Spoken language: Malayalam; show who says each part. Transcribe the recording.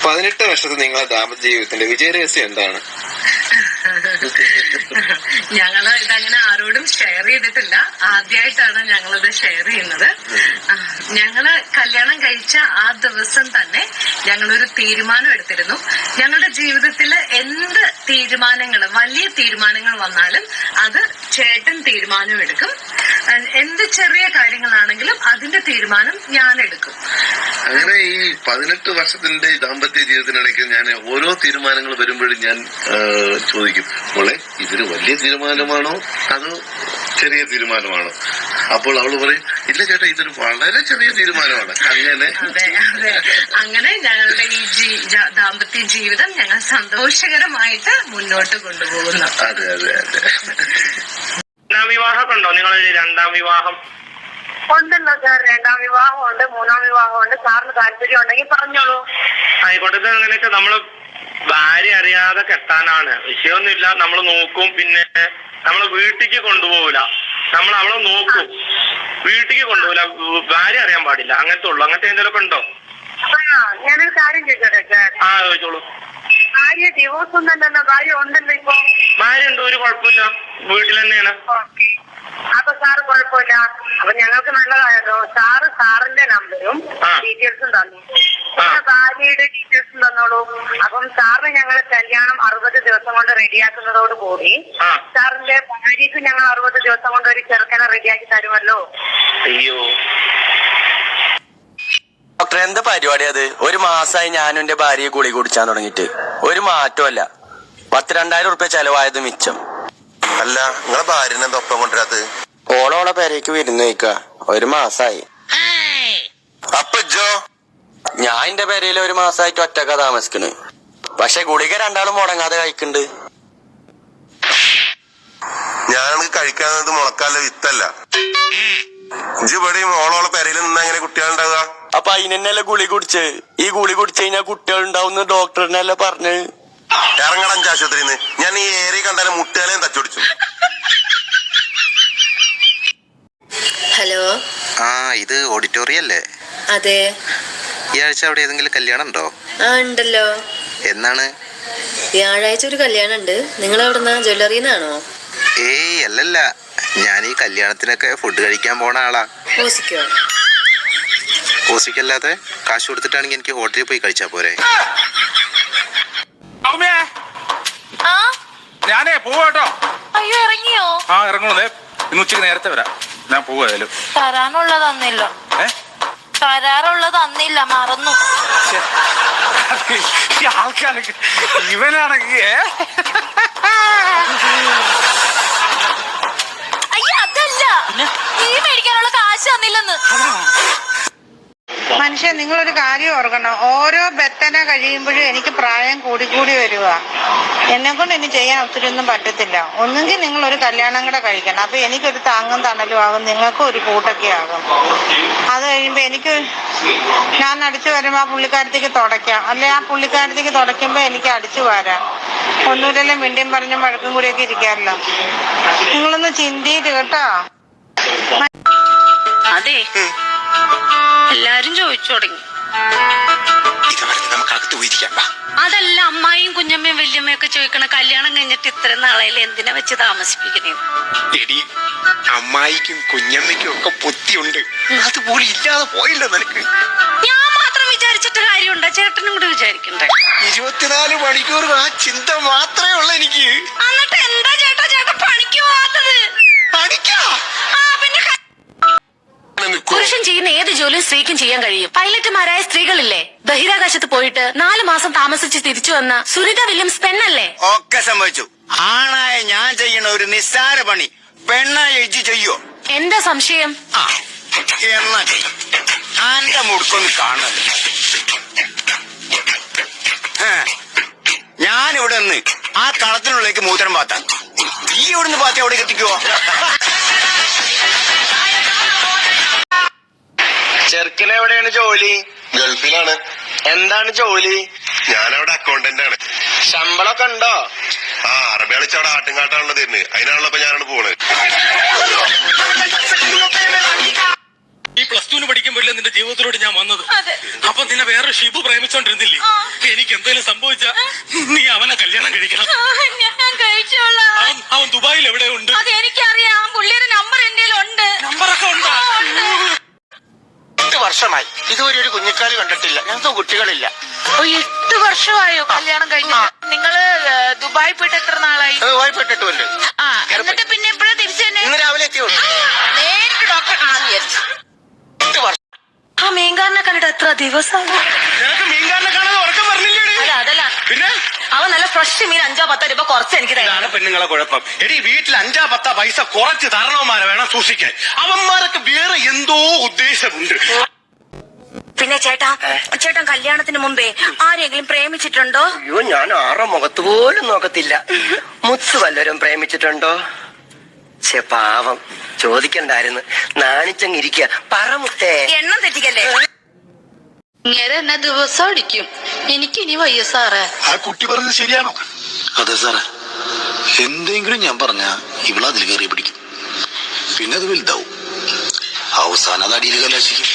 Speaker 1: 18 വർഷത്തെ നിങ്ങളെ ദാമ്പത്യ ജീവിതത്തിന്റെ വിജയരഹസ്യം എന്താണ്?
Speaker 2: ഞങ്ങള് ഇതങ്ങനെ ആരോടും ഷെയർ ചെയ്തിട്ടില്ല. ആദ്യമായിട്ടാണ് ഞങ്ങളിത് ഷെയർ ചെയ്യുന്നത്. ഞങ്ങള് കല്യാണം കഴിച്ച ആ ദിവസം തന്നെ ഞങ്ങളൊരു തീരുമാനം എടുത്തിരുന്നു. ഞങ്ങളുടെ ജീവിതത്തിൽ എന്ത് തീരുമാനങ്ങൾ, വലിയ തീരുമാനങ്ങൾ വന്നാലും അത് ചേട്ടൻ തീരുമാനം എടുക്കും. എന്ത് ചെറിയ കാര്യങ്ങളാണെങ്കിലും അതിന്റെ തീരുമാനം ഞാൻ എടുക്കും.
Speaker 3: അങ്ങനെ ഈ 18 വർഷത്തിന്റെ ദാമ്പത്യ ജീവിതത്തിനിടയ്ക്ക് ഞാൻ ഓരോ തീരുമാനങ്ങൾ വരുമ്പോഴും ഞാൻ ചോദിക്കും, മോളെ ഇതൊരു വലിയ തീരുമാനമാണോ അതോ ചെറിയ തീരുമാനമാണോ? അപ്പോൾ അവള് പറയും, ഇല്ല ചേട്ടാ ഇതൊരു വളരെ ചെറിയ തീരുമാനമാണ്.
Speaker 2: അങ്ങനെ ഞങ്ങളുടെ ഈ ദാമ്പത്യ ജീവിതം ഞങ്ങൾ സന്തോഷകരമായിട്ട് മുന്നോട്ട് കൊണ്ടുപോകുന്നു.
Speaker 3: അതെ അതെ അതെ.
Speaker 4: രണ്ടാം വിവാഹമൊക്കെ ഉണ്ടോ? നിങ്ങൾ രണ്ടാം വിവാഹം
Speaker 5: ഉണ്ടല്ലോ സാർ, രണ്ടാം വിവാഹമുണ്ട്, മൂന്നാം വിവാഹമുണ്ട്. സാറിന് താല്പര്യം ഉണ്ടെങ്കിൽ പറഞ്ഞോളൂ.
Speaker 4: ആയിക്കോട്ടെ. അങ്ങനെയൊക്കെ നമ്മള് ഭാര്യ അറിയാതെ കെട്ടാനാണ്, വിഷയമൊന്നുമില്ല. നമ്മൾ നോക്കും. പിന്നെ നമ്മള് വീട്ടിക്ക് കൊണ്ടുപോകൂല, നമ്മൾ അവളെ നോക്കും, വീട്ടിക്ക് കൊണ്ടുപോകൂല. ഭാര്യ അറിയാൻ പാടില്ല, അങ്ങനത്തെ ഉള്ളു. അങ്ങനത്തെ എന്തെങ്കിലുമൊക്കെ ഉണ്ടോ?
Speaker 5: ഞാനൊരു കാര്യം ചോദിച്ചോട്ടെ സാർ?
Speaker 4: ചോദിച്ചോളൂ.
Speaker 5: ഭാര്യ ഡിവോഴ്സ് ഒന്നല്ലോ, ഭാര്യ ഉണ്ടല്ലോ ഇപ്പൊ?
Speaker 4: ഭാര്യ ഉണ്ട്, ഒരു കുഴപ്പമില്ല, വീട്ടിൽ തന്നെയാണ്.
Speaker 5: അപ്പൊ സാറ് കുഴപ്പമില്ല. അപ്പൊ ഞങ്ങൾക്ക് നല്ലതായല്ലോ. സാറിന്റെ നമ്പരും ഡീറ്റെയിൽസും തന്നു, ഭാര്യയുടെ ഡീറ്റെയിൽസും തന്നോളൂ. അപ്പം സാറിന് ഞങ്ങൾ കല്യാണം 60 ദിവസം കൊണ്ട് റെഡിയാക്കുന്നതോട് കൂടി സാറിന്റെ ഭാര്യക്ക് ഞങ്ങൾ 60 ദിവസം കൊണ്ട് ഒരു ചെറുക്കനെ റെഡിയാക്കി തരുമല്ലോ.
Speaker 4: അയ്യോ
Speaker 6: ഡോക്ടർ, എന്താ പരിപാടി അത്? ഒരു മാസമായി ഞാനും എന്റെ ഭാര്യയെ ഗുളിക കുടിച്ചാൻ തുടങ്ങിയിട്ട് ഒരു മാറ്റമല്ല. 10,000-2000 ഉറുപ്പ്യ ചെലവായത് മിച്ചം.
Speaker 3: അല്ല, നിങ്ങളെ ഭാര്യനെ ഒപ്പം കൊണ്ടുവരാത്?
Speaker 6: ഓളോളെ പേരേക്ക് വിരുന്ന് വയ്ക്ക, ഒരു മാസായി.
Speaker 3: അപ്പൊ ജോ,
Speaker 6: ഞാൻ എന്റെ പേരയിൽ ഒരു മാസമായിട്ട് ഒറ്റക്ക താമസിക്കണ്. പക്ഷെ ഗുളിക രണ്ടാളും മുടങ്ങാതെ കഴിക്കുന്നുണ്ട്.
Speaker 3: ഞാനാണെങ്കിൽ കഴിക്കാന്നത് മുളക്കാല്ല വിത്തല്ല. ഇജ്ജ് ഇവിടെയും ഓളോളെ പെരയിൽ നിന്നാ എങ്ങനെ കുട്ടികളുണ്ടാവുക?
Speaker 6: അപ്പൊ അതിനെന്നല്ലേ ഗുളി കുടിച്ച്? ഈ ഗുളി കുടിച്ചു കഴിഞ്ഞാൽ കുട്ടികൾ ഉണ്ടാവുന്ന ഡോക്ടറിനല്ലേ പറഞ്ഞ്.
Speaker 3: ഇറങ്ങണം ആശുപത്രിന്ന്. ഞാൻ ഈ ഏരിയ കണ്ടാലും മുട്ടുകാലെയും തച്ചുപിടിച്ചു.
Speaker 7: ഹലോ,
Speaker 1: ഇത് ഓഡിറ്റോറിയം അല്ലേ?
Speaker 7: അതെ.
Speaker 1: ഈ ആഴ്ച അവിടെ ഏതെങ്കിലും കല്യാണം ഉണ്ടോ?
Speaker 7: ഉണ്ടല്ലോ.
Speaker 1: എന്നാണ്?
Speaker 7: വ്യാഴാഴ്ച ഒരു കല്യാണം ഉണ്ട്. നിങ്ങൾ എവിടുന്നാ? ജ്വല്ലറിന്നാണോ?
Speaker 1: ഏയ് അല്ലല്ല, ഞാൻ ഈ കല്യാണത്തിനൊക്കെ ഫുഡ് കഴിക്കാൻ പോണ ആളാ.
Speaker 7: ഓസിക്കോ?
Speaker 1: ഓസിക്കല്ലാതെ കാശ് കൊടുത്തിട്ടാണെങ്കിൽ എനിക്ക് ഹോട്ടലിൽ പോയി കഴിച്ചാ പോരെ?
Speaker 8: ഞാനേ പോവാട്ടോ.
Speaker 9: അയ്യോ, ഇറങ്ങിയോ?
Speaker 8: ഇറങ്ങണേ. ഇന്ന് ഉച്ചക്ക് നേരത്തെ വരാം. ഞാൻ പോവായാലും
Speaker 9: തരാനുള്ളത് തന്നില്ല. തരാറുള്ളത് തന്നില്ല, മറന്നു.
Speaker 8: ആൾക്കാരൊക്കെ ഇവനാണെങ്കിൽ
Speaker 9: അയ്യോ, അതല്ല, നീ മേടിക്കാനുള്ള കാശ് തന്നില്ലെന്ന്.
Speaker 5: മനുഷ്യൻ, നിങ്ങളൊരു കാര്യം ഓർക്കണം. ഓരോ ബെത്തന കഴിയുമ്പോഴും എനിക്ക് പ്രായം കൂടി വരുക. എന്നെ കൊണ്ട് ഇനി ചെയ്യാൻ ഒത്തിരി ഒന്നും പറ്റത്തില്ല. ഒന്നുകിൽ നിങ്ങൾ ഒരു കല്യാണം കൂടെ കഴിക്കണം. അപ്പൊ എനിക്കൊരു താങ്ങും തണലും ആകും, നിങ്ങൾക്കും ഒരു കൂട്ടൊക്കെ ആകും. അത് കഴിയുമ്പോ ഞാൻ അടിച്ചു വരുമ്പോ ആ പുള്ളിക്കാരത്തേക്ക് തുടയ്ക്കാം, അല്ലെ ആ പുള്ളിക്കാരത്തേക്ക് തുടയ്ക്കുമ്പോ എനിക്ക് അടിച്ചു വരാം. ഒന്നുമില്ലല്ലോ മിണ്ടിയും പറഞ്ഞും വഴക്കും കൂടിയൊക്കെ ഇരിക്കാമല്ലോ. നിങ്ങളൊന്ന് ചിന്തിയിട്ട് കേട്ടോ.
Speaker 2: അതെ, എല്ലാരും ചോദിച്ചു തുടങ്ങി. അതല്ല, അമ്മായിയും കുഞ്ഞമ്മയും വല്യമ്മയും ഒക്കെ ചോദിക്കണ, കല്യാണം കഴിഞ്ഞിട്ട് ഇത്ര നാളായാലും എന്തിനാ വെച്ച് താമസിപ്പിക്കണേ?
Speaker 10: എടി, അമ്മായിക്കും കുഞ്ഞമ്മയ്ക്കും ഒക്കെ പൊത്തിയുണ്ട്, അതുപോലെ ഇല്ലാതെ പോയില്ല നിനക്ക്.
Speaker 2: ഞാൻ മാത്രം വിചാരിച്ചിട്ട് കാര്യമുണ്ടോ? ചേട്ടനും കൂടെ വിചാരിക്കണ്ടേ?
Speaker 10: 24 മണിക്കൂർ ആ ചിന്ത മാത്രമേ ഉള്ളൂ എനിക്ക്.
Speaker 2: എന്നിട്ട് എന്താ ചേട്ടൻ പണിക്ക് പോവാത്തത്?
Speaker 10: പണിക്കാ?
Speaker 2: പിന്നെ പുരുഷൻ ചെയ്യുന്ന ഏത് ജോലിയും സ്ത്രീക്കും ചെയ്യാൻ കഴിയും. പൈലറ്റുമാരായ സ്ത്രീകളില്ലേ, ബഹിരാകാശത്ത് പോയിട്ട് 4 മാസം താമസിച്ച് തിരിച്ചു വന്ന സുനിത വില്യംസ് പെണ്ണല്ലേ?
Speaker 10: ഒക്കെ സംഭവിച്ചു. ആണായ ഞാൻ ചെയ്യണ ഒരു നിസ്സാര പണി പെണ്ണായ ഇജ്ജ് ചെയ്യോ?
Speaker 2: എന്താ സംശയം?
Speaker 10: എന്നാ ചെയ്യും. ആന്റെ മുടുക്കൊന്ന് കാണുന്നത്. ഞാനിവിടെ നിന്ന് ആ കളത്തിനുള്ളിലേക്ക് മൂത്രം പാത്ത, ഈ ഇവിടുന്ന് പാത്ത എവിടെ എത്തിക്കുവോ?
Speaker 6: ചെറുക്കന് എവിടെയാണ് ജോലി?
Speaker 3: ഗൾഫിലാണ്.
Speaker 6: എന്താണ് ജോലി?
Speaker 3: ഞാനവിടെ അക്കൗണ്ടന്റ് ആണ്.
Speaker 6: ശമ്പളമൊക്കെ ഉണ്ടോ?
Speaker 3: അറബി കളിച്ച് അവിടെ ആട്ടുംകാട്ടാണല്ലോ തരുന്നത്. അതിനാണല്ലോ ഞാനാണ് പോണത്.
Speaker 8: ഈ +2 പ്ലസ് 2 പഠിക്കുമ്പോഴല്ലേ നിന്റെ ജീവിതത്തിലോട്ട് ഞാൻ വന്നത്. അപ്പൊ നിന്നെ വേറെ ഷിബു പ്രേമിച്ചോണ്ടിരുന്നില്ലേ? എനിക്ക് എന്തെങ്കിലും സംഭവിച്ച നീ അവനെ കല്യാണം കഴിക്കണം.
Speaker 9: ഞാൻ കഴിച്ചോളാം.
Speaker 8: അവൻ ദുബായിൽ എവിടെ ഉണ്ട്?
Speaker 9: അത് എനിക്കറിയാം. പുള്ളിയുടെ നമ്പർ എന്റെ ഉണ്ട്.
Speaker 8: നമ്പറൊക്കെ ഉണ്ടോ?
Speaker 10: 8 വർഷമായി ഇതുവരെ ഒരു കുഞ്ഞിക്കാല് കണ്ടിട്ടില്ല. ഞങ്ങൾക്ക് കുട്ടികളില്ല.
Speaker 5: 8 വർഷമായോ കല്യാണം കഴിഞ്ഞ? നിങ്ങള് ദുബായി പോയിട്ട് എത്ര നാളായി?
Speaker 10: വായ്പെട്ടിട്ടുണ്ട്.
Speaker 5: എന്നിട്ട് പിന്നെ എപ്പോഴും തിരിച്ചു തന്നെ?
Speaker 10: ഇന്ന് രാവിലെ എത്തിയുള്ളൂ.
Speaker 5: നേരിട്ട് ഡോക്ടറെ കാണാൻ വിചാരിച്ചു.
Speaker 10: 8 വർഷം.
Speaker 7: ആ മീൻകാരനെ കണ്ടിട്ട് എത്ര ദിവസം?
Speaker 8: നിനക്ക് മീൻകാരനെ കാണാതെ ഉറക്കം പറഞ്ഞില്ലേ?
Speaker 7: അതല്ല,
Speaker 8: പിന്നെ
Speaker 7: അവൻ നല്ല ഫ്രഷ് മീൻ 5-10 രൂപ കുറച്ച് എനിക്ക് തരാം.
Speaker 8: ഇതാണ് പെണ്ണുങ്ങളെ കുഴപ്പം. എടി വീട്ടിൽ 5-10 പൈസ കുറച്ച് തരണവന്മാരെ വേണം സൂക്ഷിക്കാൻ. അവന്മാരൊക്കെ വേറെ എന്തോ ഉദ്ദേശമുണ്ട്.
Speaker 7: പിന്നെ ചേട്ടൻ കല്യാണത്തിന് മുമ്പേ ആരെങ്കിലും പ്രേമിച്ചിട്ടുണ്ടോ?
Speaker 6: അയ്യോ, ഞാൻ ആരുടെ മുഖത്ത് പോലും നോക്കത്തില്ല. മുത്ത് വല്ലവരും പ്രേമിച്ചിട്ടുണ്ടോ? പാവം, ചോദിക്കണ്ടായിരുന്നു. നാണിച്ചങ്ങിരിക്കുക. പറ മുത്തേ.
Speaker 7: എണ്ണം തെറ്റിക്കല്ലേ?
Speaker 5: ഇങ്ങനെ എന്നെ ദിവസം അടിക്കും. എനിക്കിനി വയ്യ സാറേ.
Speaker 3: ആ കുട്ടി പറഞ്ഞത് ശരിയാണോ?
Speaker 1: അതെ സാറേ, എന്തെങ്കിലും ഞാൻ പറഞ്ഞ ഇവിടെ അതിൽ കയറി പിടിക്കും. പിന്നെ അത് വലുതാവും. അവസാനം അത് അടിയിൽ കലാശിക്കും.